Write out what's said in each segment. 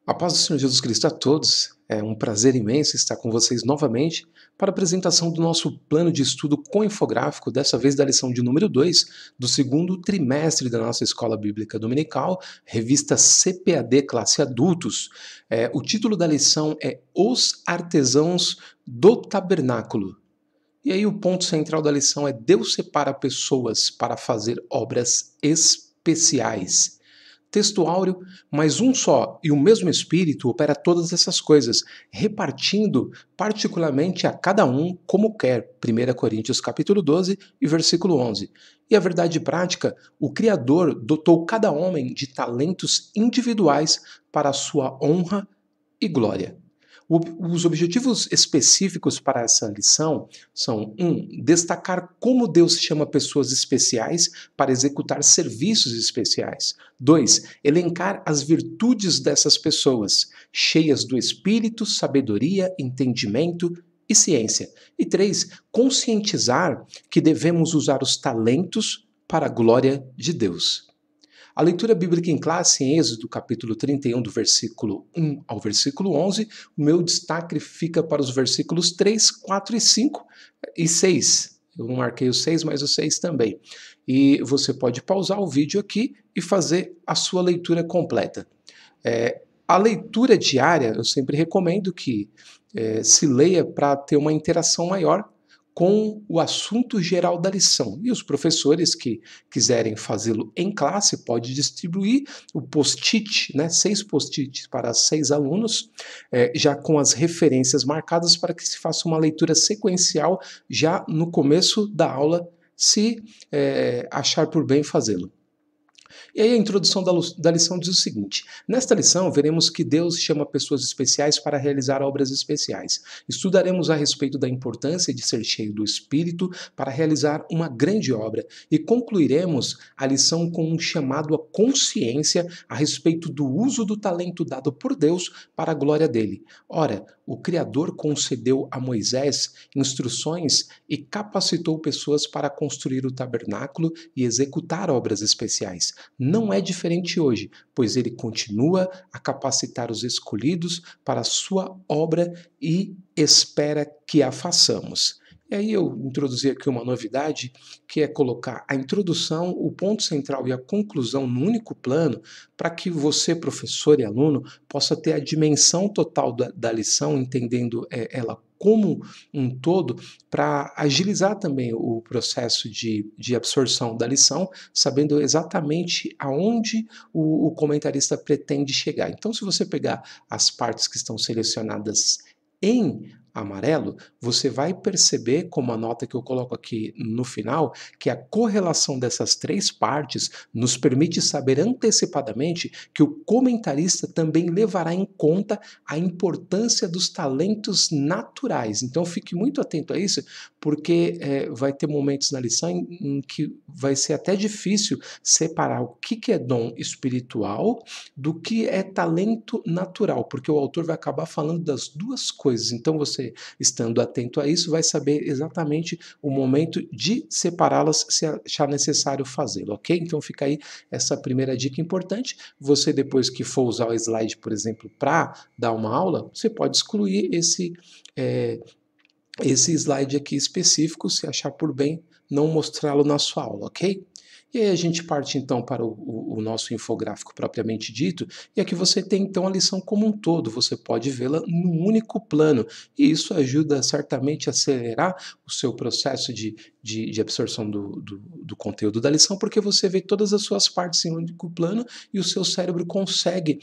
A paz do Senhor Jesus Cristo a todos. É um prazer imenso estar com vocês novamente para a apresentação do nosso plano de estudo com infográfico, dessa vez da lição de número 2 do segundo trimestre da nossa Escola Bíblica Dominical, revista CPAD Classe Adultos. O título da lição é Os Artesãos do Tabernáculo. E aí o ponto central da lição é: Deus separa pessoas para fazer obras especiais. Texto áureo, mas um só e o mesmo Espírito opera todas essas coisas, repartindo particularmente a cada um como quer. 1 Coríntios capítulo 12 e versículo 11. E a verdade prática, o Criador dotou cada homem de talentos individuais para a sua honra e glória. Os objetivos específicos para essa lição são: 1. Destacar como Deus chama pessoas especiais para executar serviços especiais. 2. Elencar as virtudes dessas pessoas, cheias do Espírito, sabedoria, entendimento e ciência. E 3. Conscientizar que devemos usar os talentos para a glória de Deus. A leitura bíblica em classe, em Êxodo, capítulo 31, do versículo 1 ao versículo 11, o meu destaque fica para os versículos 3, 4 e 5 e 6. Eu não marquei o 6, mas o 6 também. E você pode pausar o vídeo aqui e fazer a sua leitura completa. A leitura diária, eu sempre recomendo que se leia para ter uma interação maior com o assunto geral da lição. E os professores que quiserem fazê-lo em classe, pode distribuir o post-it, 6 post-its para 6 alunos, já com as referências marcadas para que se faça uma leitura sequencial já no começo da aula, se achar por bem fazê-lo. E aí a introdução da lição diz o seguinte: nesta lição veremos que Deus chama pessoas especiais para realizar obras especiais. Estudaremos a respeito da importância de ser cheio do Espírito para realizar uma grande obra e concluiremos a lição com um chamado à consciência a respeito do uso do talento dado por Deus para a glória dele. Ora, o Criador concedeu a Moisés instruções e capacitou pessoas para construir o tabernáculo e executar obras especiais. Não é diferente hoje, pois ele continua a capacitar os escolhidos para a sua obra e espera que a façamos. E aí eu introduzi aqui uma novidade, que é colocar a introdução, o ponto central e a conclusão no único plano, para que você, professor e aluno, possa ter a dimensão total da lição, entendendo ela como um todo, para agilizar também o processo de absorção da lição, sabendo exatamente aonde o comentarista pretende chegar. Então, se você pegar as partes que estão selecionadas em amarelo, você vai perceber, como a nota que eu coloco aqui no final, que a correlação dessas 3 partes nos permite saber antecipadamente que o comentarista também levará em conta a importância dos talentos naturais. Então fique muito atento a isso, porque vai ter momentos na lição em que vai ser até difícil separar o que é dom espiritual do que é talento natural, porque o autor vai acabar falando das duas coisas. Então você, estando atento a isso, vai saber exatamente o momento de separá-las se achar necessário fazê-lo, ok? Então fica aí essa primeira dica importante. Você, depois que for usar o slide, por exemplo, para dar uma aula, você pode excluir esse slide aqui específico, se achar por bem não mostrá-lo na sua aula, ok? E aí a gente parte então para o nosso infográfico propriamente dito, e aqui você tem então a lição como um todo, você pode vê-la num único plano, e isso ajuda certamente a acelerar o seu processo de absorção do conteúdo da lição, porque você vê todas as suas partes em um único plano e o seu cérebro consegue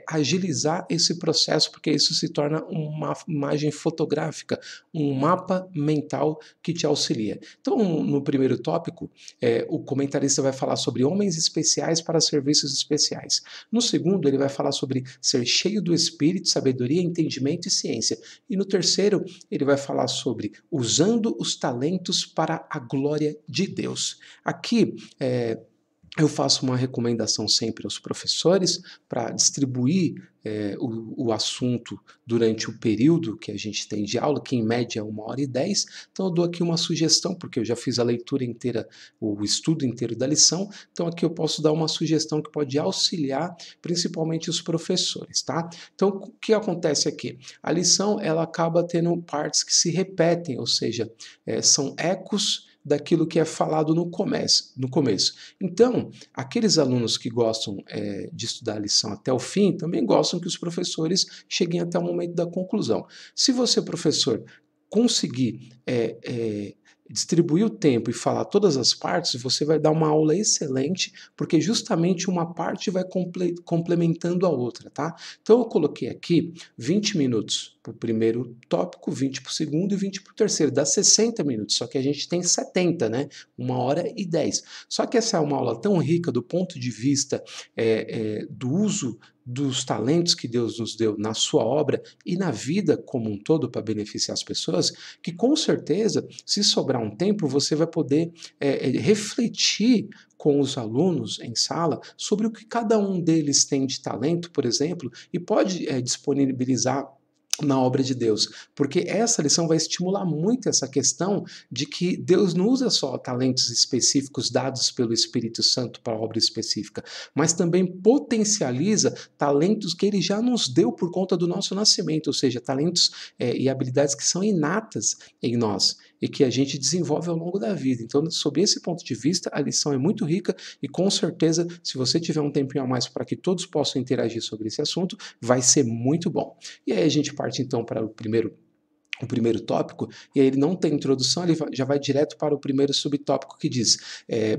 agilizar esse processo, porque isso se torna uma imagem fotográfica, um mapa mental que te auxilia. Então, no primeiro tópico, o comentarista vai falar sobre homens especiais para serviços especiais. No segundo, ele vai falar sobre ser cheio do Espírito, sabedoria, entendimento e ciência. E no terceiro, ele vai falar sobre usando os talentos para a glória de Deus. Aqui, Eu faço uma recomendação sempre aos professores para distribuir o assunto durante o período que a gente tem de aula, que em média é 1h10. Então eu dou aqui uma sugestão, porque eu já fiz a leitura inteira, o estudo inteiro da lição, então aqui eu posso dar uma sugestão que pode auxiliar principalmente os professores, tá? Então o que acontece aqui? A lição ela acaba tendo partes que se repetem, ou seja, são ecos daquilo que é falado no começo. Então, aqueles alunos que gostam de estudar a lição até o fim, também gostam que os professores cheguem até o momento da conclusão. Se você, professor, conseguir distribuir o tempo e falar todas as partes, você vai dar uma aula excelente, porque justamente uma parte vai complementando a outra, tá? Então eu coloquei aqui 20 minutos para o primeiro tópico, 20 para o segundo e 20 para o terceiro. Dá 60 minutos, só que a gente tem 70, né? 1h10. Só que essa é uma aula tão rica do ponto de vista do uso dos talentos que Deus nos deu na sua obra e na vida como um todo para beneficiar as pessoas, que com certeza, se sobrar um tempo, você vai poder refletir com os alunos em sala sobre o que cada um deles tem de talento, por exemplo, e pode disponibilizar na obra de Deus, porque essa lição vai estimular muito essa questão de que Deus não usa só talentos específicos dados pelo Espírito Santo para a obra específica, mas também potencializa talentos que Ele já nos deu por conta do nosso nascimento, ou seja, talentos e habilidades que são inatas em nós e que a gente desenvolve ao longo da vida. Então, sob esse ponto de vista, a lição é muito rica e com certeza, se você tiver um tempinho a mais para que todos possam interagir sobre esse assunto, vai ser muito bom. E aí a gente parte então para o primeiro tópico, e aí ele não tem introdução, ele já vai direto para o primeiro subtópico que diz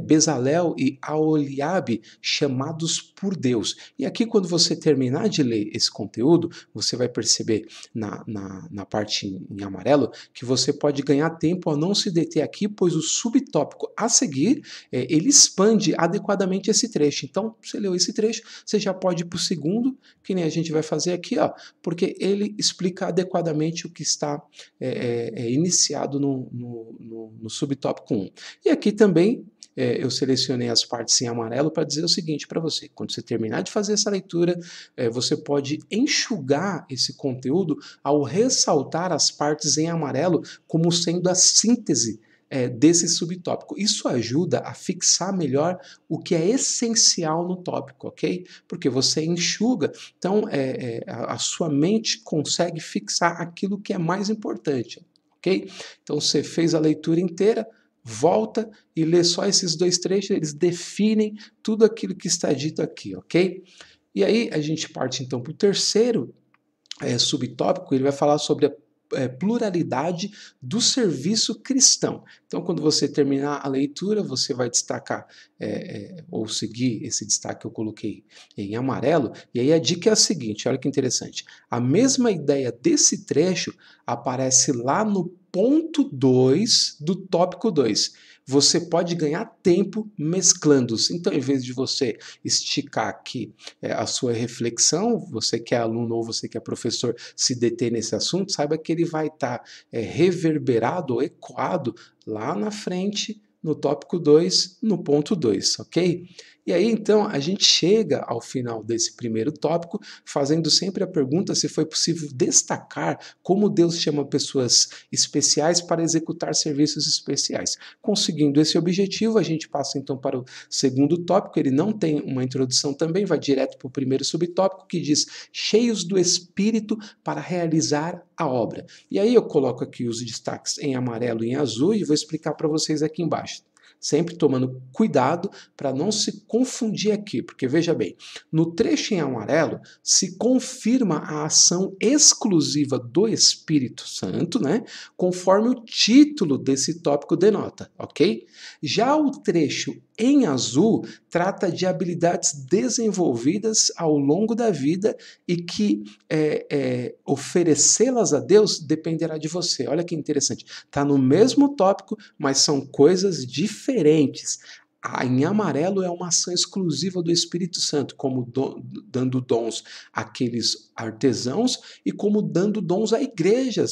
Bezalel e Aholiabe chamados por Deus. E aqui quando você terminar de ler esse conteúdo, você vai perceber na parte em amarelo que você pode ganhar tempo ao não se deter aqui, pois o subtópico a seguir, ele expande adequadamente esse trecho. Então, você leu esse trecho, você já pode ir para o segundo, que nem a gente vai fazer aqui, ó, porque ele explica adequadamente o que está iniciado no subtópico 1. E aqui também eu selecionei as partes em amarelo para dizer o seguinte para você: quando você terminar de fazer essa leitura, você pode enxugar esse conteúdo ao ressaltar as partes em amarelo como sendo a síntese desse subtópico. Isso ajuda a fixar melhor o que é essencial no tópico, ok? Porque você enxuga, então a sua mente consegue fixar aquilo que é mais importante, ok? Então você fez a leitura inteira, volta e lê só esses dois trechos, eles definem tudo aquilo que está dito aqui, ok? E aí a gente parte então para o terceiro subtópico, ele vai falar sobre a pluralidade do serviço cristão. Então, quando você terminar a leitura, você vai destacar ou seguir esse destaque que eu coloquei em amarelo, e aí a dica é a seguinte, olha que interessante, a mesma ideia desse trecho aparece lá no ponto 2 do tópico 2. Você pode ganhar tempo mesclando-os. Então, em vez de você esticar aqui a sua reflexão, você que é aluno ou você que é professor, se deter nesse assunto, saiba que ele vai estar reverberado ou ecoado lá na frente, no tópico 2, no ponto 2, ok? E aí, então, a gente chega ao final desse primeiro tópico, fazendo sempre a pergunta se foi possível destacar como Deus chama pessoas especiais para executar serviços especiais. Conseguindo esse objetivo, a gente passa então para o segundo tópico, ele não tem uma introdução também, vai direto para o primeiro subtópico, que diz cheios do Espírito para realizar a obra. E aí eu coloco aqui os destaques em amarelo e em azul e vou explicar para vocês aqui embaixo. Sempre tomando cuidado para não se confundir aqui, porque veja bem, no trecho em amarelo se confirma a ação exclusiva do Espírito Santo, né, conforme o título desse tópico denota, ok? Já o trecho em azul trata de habilidades desenvolvidas ao longo da vida e que oferecê-las a Deus dependerá de você. Olha que interessante. Está no mesmo tópico, mas são coisas diferentes. Em amarelo é uma ação exclusiva do Espírito Santo, como dando dons àqueles artesãos e como dando dons à igreja.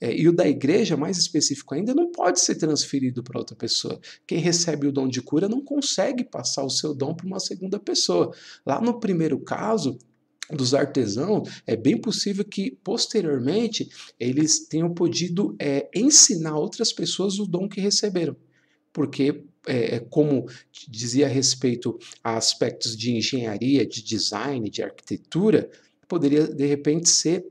E o da igreja, mais específico ainda, não pode ser transferido para outra pessoa. Quem recebe o dom de cura não consegue passar o seu dom para uma segunda pessoa. Lá no primeiro caso, dos artesãos, é bem possível que posteriormente eles tenham podido ensinar outras pessoas o dom que receberam. Porque, como dizia a respeito a aspectos de engenharia, de design, de arquitetura, poderia de repente ser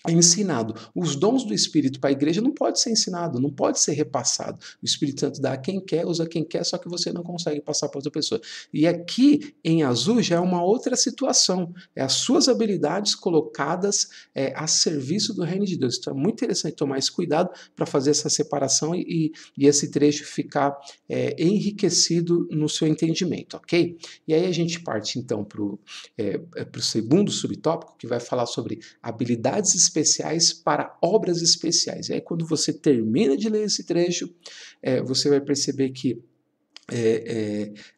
ensinado. Os dons do Espírito para a igreja não pode ser ensinado, não pode ser repassado. O Espírito Santo dá a quem quer, usa quem quer, só que você não consegue passar para outra pessoa. E aqui, em azul, já é uma outra situação. É as suas habilidades colocadas a serviço do reino de Deus. Então é muito interessante tomar esse cuidado para fazer essa separação e esse trecho ficar enriquecido no seu entendimento, ok? E aí a gente parte, então, para o segundo subtópico, que vai falar sobre habilidades especiais para obras especiais. E aí, quando você termina de ler esse trecho, você vai perceber que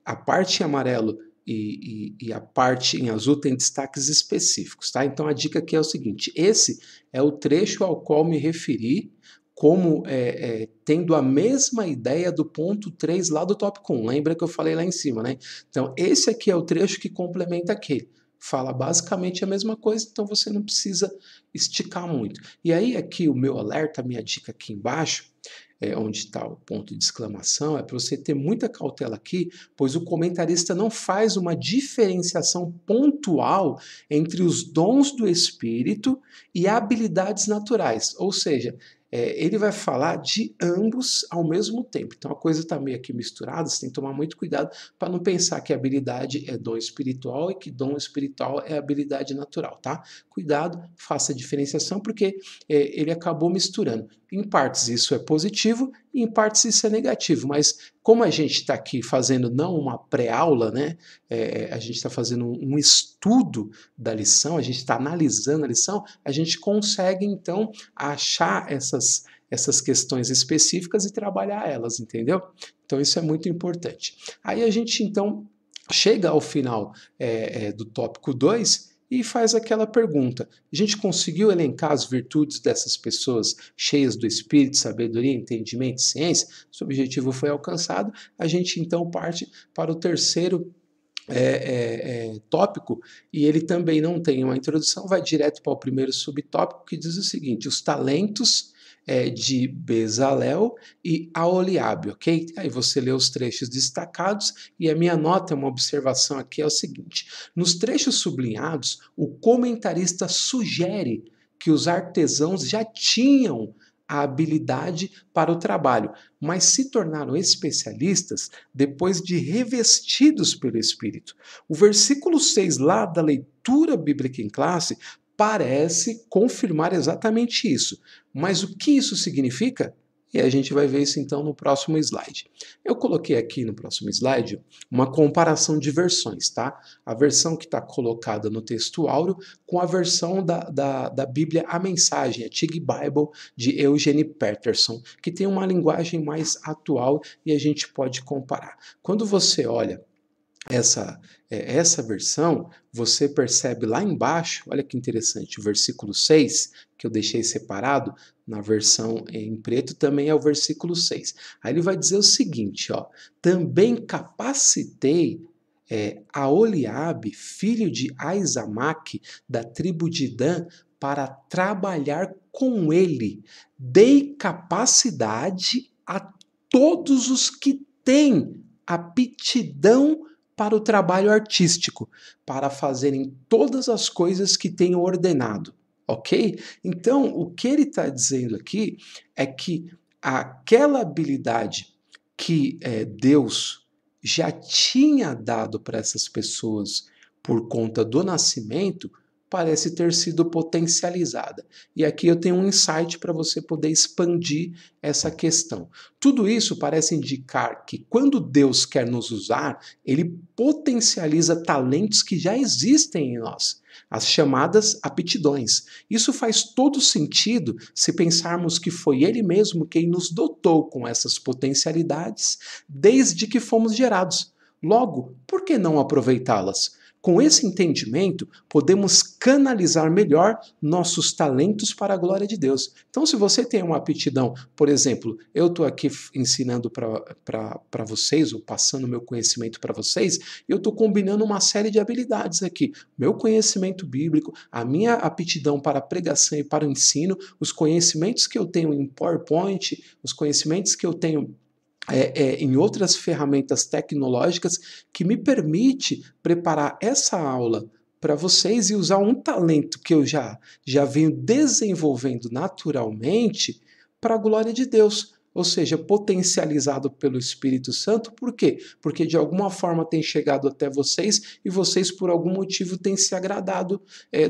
a parte em amarelo e a parte em azul tem destaques específicos, tá? Então, a dica aqui é o seguinte: esse é o trecho ao qual me referi, como tendo a mesma ideia do ponto 3 lá do tópico 1. Lembra que eu falei lá em cima, né? Então, esse aqui é o trecho que complementa aquele. Fala basicamente a mesma coisa, então você não precisa esticar muito. E aí aqui o meu alerta, a minha dica aqui embaixo, onde está o ponto de exclamação, é para você ter muita cautela aqui, pois o comentarista não faz uma diferenciação pontual entre os dons do Espírito e habilidades naturais, ou seja, ele vai falar de ambos ao mesmo tempo. Então a coisa está meio aqui misturada, você tem que tomar muito cuidado para não pensar que habilidade é dom espiritual e que dom espiritual é habilidade natural, tá? Cuidado, faça a diferenciação, porque ele acabou misturando. Em partes isso é positivo e em partes isso é negativo, mas como a gente está aqui fazendo não uma pré-aula, né? A gente está fazendo um estudo da lição, a gente está analisando a lição, a gente consegue então achar essas questões específicas e trabalhar elas, entendeu? Então isso é muito importante. Aí a gente então chega ao final do tópico 2 e faz aquela pergunta: a gente conseguiu elencar as virtudes dessas pessoas cheias do Espírito, sabedoria, entendimento e ciência? Se o objetivo foi alcançado, a gente então parte para o terceiro tópico, e ele também não tem uma introdução, vai direto para o primeiro subtópico, que diz o seguinte: os talentos de Bezalel e Aholiabe, ok? Aí você lê os trechos destacados, e a minha nota, uma observação aqui é o seguinte: nos trechos sublinhados, o comentarista sugere que os artesãos já tinham a habilidade para o trabalho, mas se tornaram especialistas depois de revestidos pelo Espírito. O versículo 6 lá da leitura bíblica em classe parece confirmar exatamente isso. Mas o que isso significa? E a gente vai ver isso então no próximo slide. Eu coloquei aqui no próximo slide uma comparação de versões, tá? A versão que está colocada no texto áureo com a versão da Bíblia A Mensagem, a TIG Bible, de Eugene Peterson, que tem uma linguagem mais atual e a gente pode comparar. Quando você olha essa versão, você percebe lá embaixo, olha que interessante, o versículo 6, que eu deixei separado, na versão em preto, também é o versículo 6. Aí ele vai dizer o seguinte, ó: também capacitei Aholiabe, filho de Aizamaque, da tribo de Dan, para trabalhar com ele. Dei capacidade a todos os que têm aptidão para o trabalho artístico, para fazerem todas as coisas que tenho ordenado, ok? Então, o que ele está dizendo aqui é que aquela habilidade que Deus já tinha dado para essas pessoas por conta do nascimento, parece ter sido potencializada. E aqui eu tenho um insight para você poder expandir essa questão. Tudo isso parece indicar que quando Deus quer nos usar, ele potencializa talentos que já existem em nós, as chamadas aptidões. Isso faz todo sentido se pensarmos que foi Ele mesmo quem nos dotou com essas potencialidades desde que fomos gerados. Logo, por que não aproveitá-las? Com esse entendimento, podemos canalizar melhor nossos talentos para a glória de Deus. Então, se você tem uma aptidão, por exemplo, eu estou aqui ensinando para vocês, ou passando meu conhecimento para vocês, eu estou combinando uma série de habilidades aqui. Meu conhecimento bíblico, a minha aptidão para a pregação e para o ensino, os conhecimentos que eu tenho em PowerPoint, os conhecimentos que eu tenho em outras ferramentas tecnológicas que me permite preparar essa aula para vocês e usar um talento que eu já venho desenvolvendo naturalmente para a glória de Deus. Ou seja, potencializado pelo Espírito Santo. Por quê? Porque de alguma forma tem chegado até vocês e vocês por algum motivo têm se agradado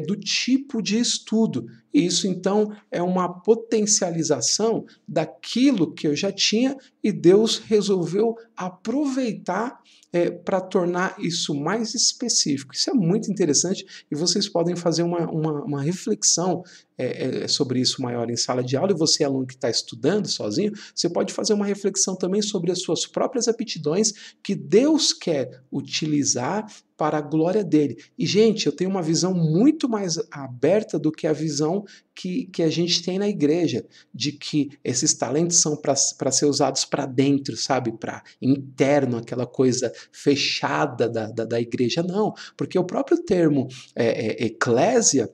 do tipo de estudo. E isso então é uma potencialização daquilo que eu já tinha e Deus resolveu aproveitar para tornar isso mais específico. Isso é muito interessante e vocês podem fazer uma reflexão sobre isso maior em sala de aula, e você, aluno que está estudando sozinho, você pode fazer uma reflexão também sobre as suas próprias aptidões que Deus quer utilizar para a glória dele. E, gente, eu tenho uma visão muito mais aberta do que a visão que a gente tem na igreja, de que esses talentos são para ser usados para dentro, sabe? Para interno, aquela coisa fechada da igreja. Não, porque o próprio termo eclésia,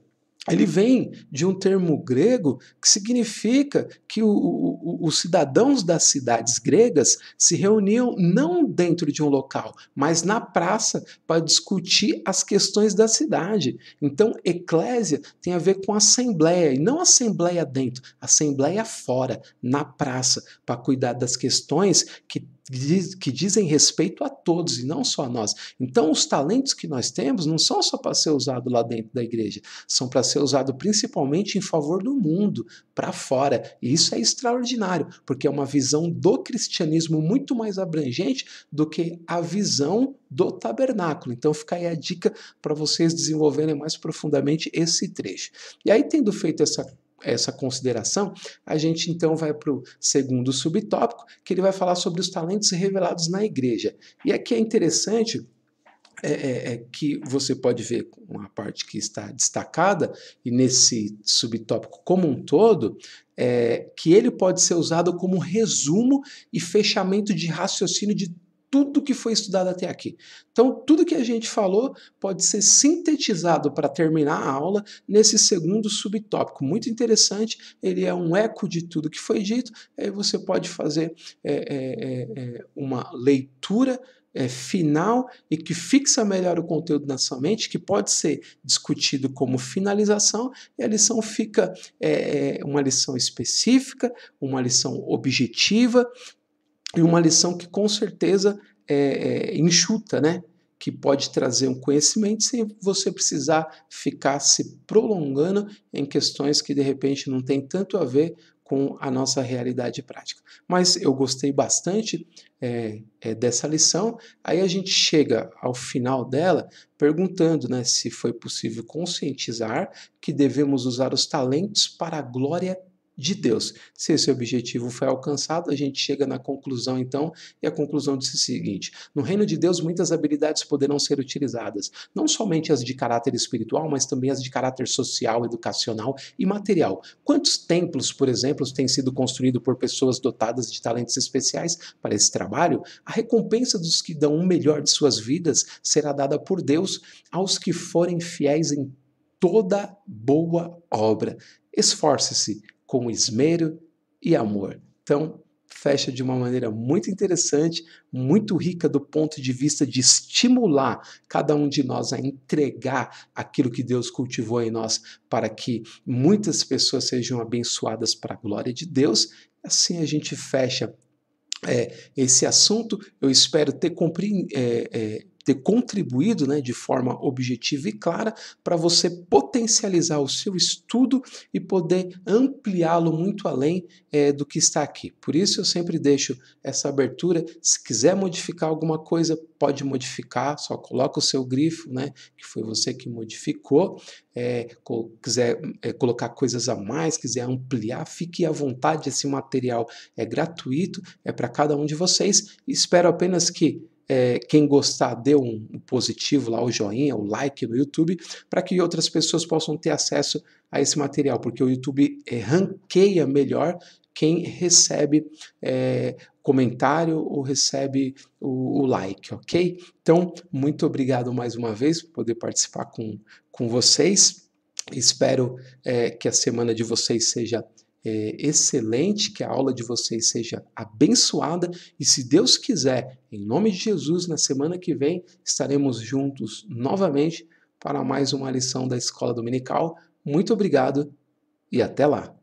ele vem de um termo grego que significa que os cidadãos das cidades gregas se reuniam não dentro de um local, mas na praça para discutir as questões da cidade. Então, eclésia tem a ver com assembleia, e não assembleia dentro, assembleia fora, na praça, para cuidar das questões que dizem respeito a todos e não só a nós. Então, os talentos que nós temos não são só para ser usados lá dentro da igreja, são para ser usados principalmente em favor do mundo, para fora. E isso é extraordinário, porque é uma visão do cristianismo muito mais abrangente do que a visão do tabernáculo. Então, fica aí a dica para vocês desenvolverem mais profundamente esse trecho. E aí, tendo feito essa consideração, a gente então vai para o segundo subtópico, que ele vai falar sobre os talentos revelados na igreja. E aqui é interessante que você pode ver uma parte que está destacada, e nesse subtópico como um todo, que ele pode ser usado como resumo e fechamento de raciocínio de tudo que foi estudado até aqui. Então, tudo que a gente falou pode ser sintetizado para terminar a aula nesse segundo subtópico. Muito interessante, ele é um eco de tudo que foi dito, aí você pode fazer uma leitura final e que fixa melhor o conteúdo na sua mente, que pode ser discutido como finalização, e a lição fica uma lição específica, uma lição objetiva, e uma lição que com certeza enxuta, né? Que pode trazer um conhecimento sem você precisar ficar se prolongando em questões que de repente não tem tanto a ver com a nossa realidade prática. Mas eu gostei bastante dessa lição. Aí a gente chega ao final dela perguntando, né, se foi possível conscientizar que devemos usar os talentos para a glória de Deus. Se esse objetivo foi alcançado, a gente chega na conclusão então, e a conclusão diz o seguinte: no reino de Deus muitas habilidades poderão ser utilizadas, não somente as de caráter espiritual, mas também as de caráter social, educacional e material. Quantos templos, por exemplo, têm sido construídos por pessoas dotadas de talentos especiais para esse trabalho? A recompensa dos que dão o melhor de suas vidas será dada por Deus aos que forem fiéis em toda boa obra. Esforce-se com esmero e amor. Então, fecha de uma maneira muito interessante, muito rica do ponto de vista de estimular cada um de nós a entregar aquilo que Deus cultivou em nós para que muitas pessoas sejam abençoadas para a glória de Deus. Assim a gente fecha esse assunto. Eu espero ter ter contribuído, né, de forma objetiva e clara para você potencializar o seu estudo e poder ampliá-lo muito além do que está aqui. Por isso eu sempre deixo essa abertura. Se quiser modificar alguma coisa, pode modificar, só coloca o seu grifo, né, que foi você que modificou. Quiser colocar coisas a mais, quiser ampliar, fique à vontade, esse material é gratuito, é para cada um de vocês. Espero apenas que quem gostar dê um positivo lá, o joinha, o like no YouTube, para que outras pessoas possam ter acesso a esse material, porque o YouTube ranqueia melhor quem recebe comentário ou recebe o like, ok? Então, muito obrigado mais uma vez por poder participar com vocês. Espero que a semana de vocês seja excelente, que a aula de vocês seja abençoada e, se Deus quiser, em nome de Jesus, na semana que vem estaremos juntos novamente para mais uma lição da Escola Dominical. Muito obrigado e até lá!